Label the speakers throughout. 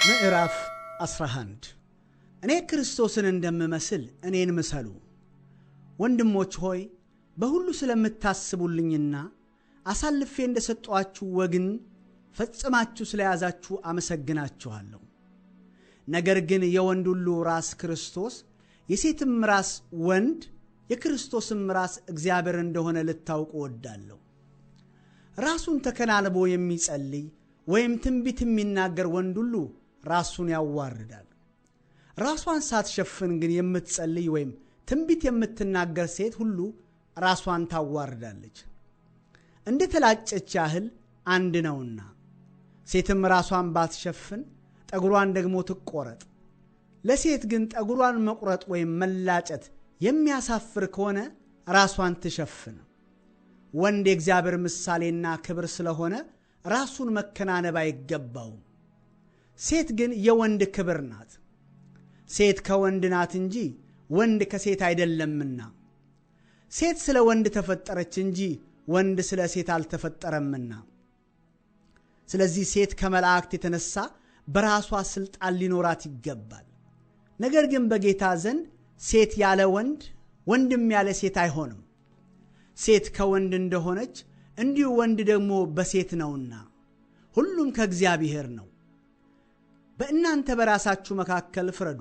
Speaker 1: ምዕራፍ 11 እኔ ክርስቶስን እንደምመስል እኔን ምሰሉ። ወንድሞች ሆይ በሁሉ ስለምታስቡልኝና አሳልፌ እንደሰጠኋችሁ ወግን ፈጽማችሁ ስለያዛችሁ አመሰግናችኋለሁ። ነገር ግን የወንድ ሁሉ ራስ ክርስቶስ፣ የሴትም ራስ ወንድ፣ የክርስቶስም ራስ እግዚአብሔር እንደሆነ ልታውቁ እወዳለሁ። ራሱን ተከናንቦ የሚጸልይ ወይም ትንቢት የሚናገር ወንድ ሁሉ ራሱን ያዋርዳል። ራሷን ሳትሸፍን ግን የምትጸልይ ወይም ትንቢት የምትናገር ሴት ሁሉ ራሷን ታዋርዳለች። እንደ ተላጨች ያህል አንድ ነውና፣ ሴትም ራሷን ባትሸፍን ጠጉሯን ደግሞ ትቆረጥ። ለሴት ግን ጠጉሯን መቁረጥ ወይም መላጨት የሚያሳፍር ከሆነ ራሷን ትሸፍን። ወንድ የእግዚአብሔር ምሳሌና ክብር ስለሆነ ራሱን መከናነብ አይገባውም። ሴት ግን የወንድ ክብር ናት። ሴት ከወንድ ናት እንጂ ወንድ ከሴት አይደለምና። ሴት ስለ ወንድ ተፈጠረች እንጂ ወንድ ስለ ሴት አልተፈጠረምና። ስለዚህ ሴት ከመላእክት የተነሳ በራሷ ሥልጣን ሊኖራት ይገባል። ነገር ግን በጌታ ዘንድ ሴት ያለ ወንድ፣ ወንድም ያለ ሴት አይሆንም። ሴት ከወንድ እንደሆነች እንዲሁ ወንድ ደግሞ በሴት ነውና፣ ሁሉም ከእግዚአብሔር ነው። በእናንተ በራሳችሁ መካከል ፍረዱ።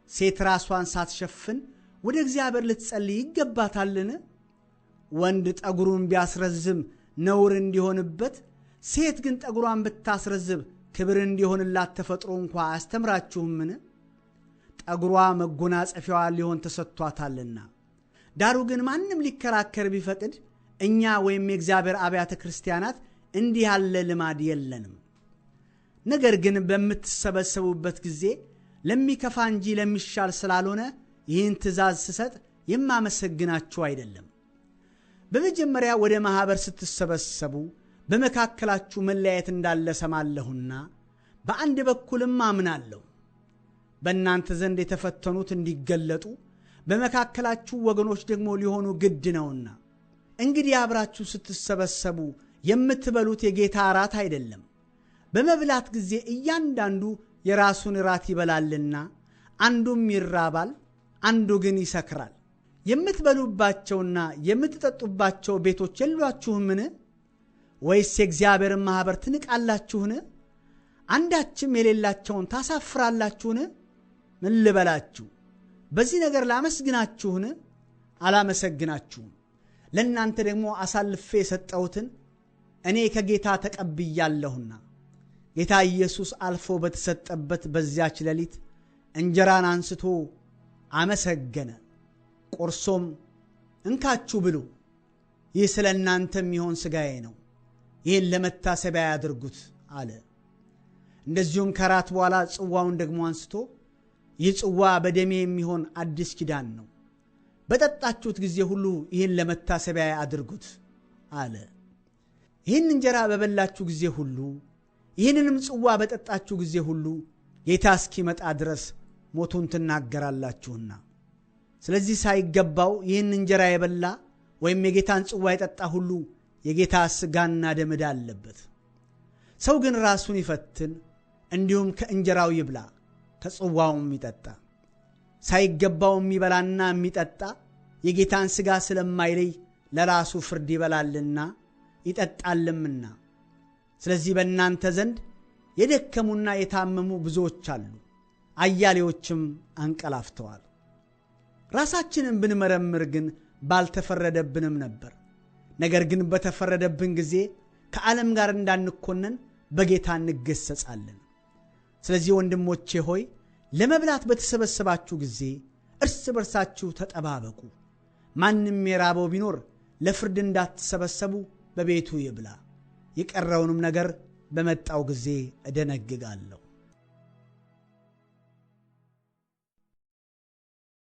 Speaker 1: ሴት ራሷን ሳትሸፍን ወደ እግዚአብሔር ልትጸልይ ይገባታልን? ወንድ ጠጉሩን ቢያስረዝም ነውር እንዲሆንበት፣ ሴት ግን ጠጉሯን ብታስረዝብ ክብር እንዲሆንላት ተፈጥሮ እንኳ አያስተምራችሁምን? ጠጉሯ መጎናጸፊያዋ ሊሆን ተሰጥቷታልና። ዳሩ ግን ማንም ሊከራከር ቢፈቅድ እኛ ወይም የእግዚአብሔር አብያተ ክርስቲያናት እንዲህ ያለ ልማድ የለንም። ነገር ግን በምትሰበሰቡበት ጊዜ ለሚከፋ እንጂ ለሚሻል ስላልሆነ ይህን ትእዛዝ ስሰጥ የማመሰግናችሁ አይደለም። በመጀመሪያ ወደ ማኅበር ስትሰበሰቡ በመካከላችሁ መለያየት እንዳለ ሰማለሁና በአንድ በኩልም አምናለሁ። በእናንተ ዘንድ የተፈተኑት እንዲገለጡ በመካከላችሁ ወገኖች ደግሞ ሊሆኑ ግድ ነውና። እንግዲህ አብራችሁ ስትሰበሰቡ የምትበሉት የጌታ እራት አይደለም። በመብላት ጊዜ እያንዳንዱ የራሱን እራት ይበላልና፣ አንዱም ይራባል፣ አንዱ ግን ይሰክራል። የምትበሉባቸውና የምትጠጡባቸው ቤቶች የሏችሁምን? ወይስ የእግዚአብሔርን ማኅበር ትንቃላችሁን? አንዳችም የሌላቸውን ታሳፍራላችሁን? ምን ልበላችሁ? በዚህ ነገር ላመስግናችሁን? አላመሰግናችሁም። ለእናንተ ደግሞ አሳልፌ የሰጠሁትን እኔ ከጌታ ተቀብያለሁና። ጌታ ኢየሱስ አልፎ በተሰጠበት በዚያች ሌሊት እንጀራን አንስቶ አመሰገነ፣ ቆርሶም እንካችሁ ብሉ፣ ይህ ስለ እናንተ የሚሆን ሥጋዬ ነው፣ ይህን ለመታሰቢያ ያድርጉት አለ። እንደዚሁም ከራት በኋላ ጽዋውን ደግሞ አንስቶ ይህ ጽዋ በደሜ የሚሆን አዲስ ኪዳን ነው፣ በጠጣችሁት ጊዜ ሁሉ ይህን ለመታሰቢያ አድርጉት አለ። ይህን እንጀራ በበላችሁ ጊዜ ሁሉ ይህንንም ጽዋ በጠጣችሁ ጊዜ ሁሉ ጌታ እስኪመጣ ድረስ ሞቱን ትናገራላችሁና። ስለዚህ ሳይገባው ይህን እንጀራ የበላ ወይም የጌታን ጽዋ የጠጣ ሁሉ የጌታ ሥጋና ደም ዕዳ አለበት። ሰው ግን ራሱን ይፈትን፣ እንዲሁም ከእንጀራው ይብላ ከጽዋውም ይጠጣ። ሳይገባው የሚበላና የሚጠጣ የጌታን ሥጋ ስለማይለይ ለራሱ ፍርድ ይበላልና ይጠጣልምና። ስለዚህ በእናንተ ዘንድ የደከሙና የታመሙ ብዙዎች አሉ፣ አያሌዎችም አንቀላፍተዋል። ራሳችንን ብንመረምር ግን ባልተፈረደብንም ነበር። ነገር ግን በተፈረደብን ጊዜ ከዓለም ጋር እንዳንኮነን በጌታ እንገሰጻለን። ስለዚህ ወንድሞቼ ሆይ ለመብላት በተሰበሰባችሁ ጊዜ እርስ በርሳችሁ ተጠባበቁ። ማንም የራበው ቢኖር ለፍርድ እንዳትሰበሰቡ በቤቱ ይብላ። የቀረውንም ነገር በመጣው ጊዜ እደነግጋለሁ።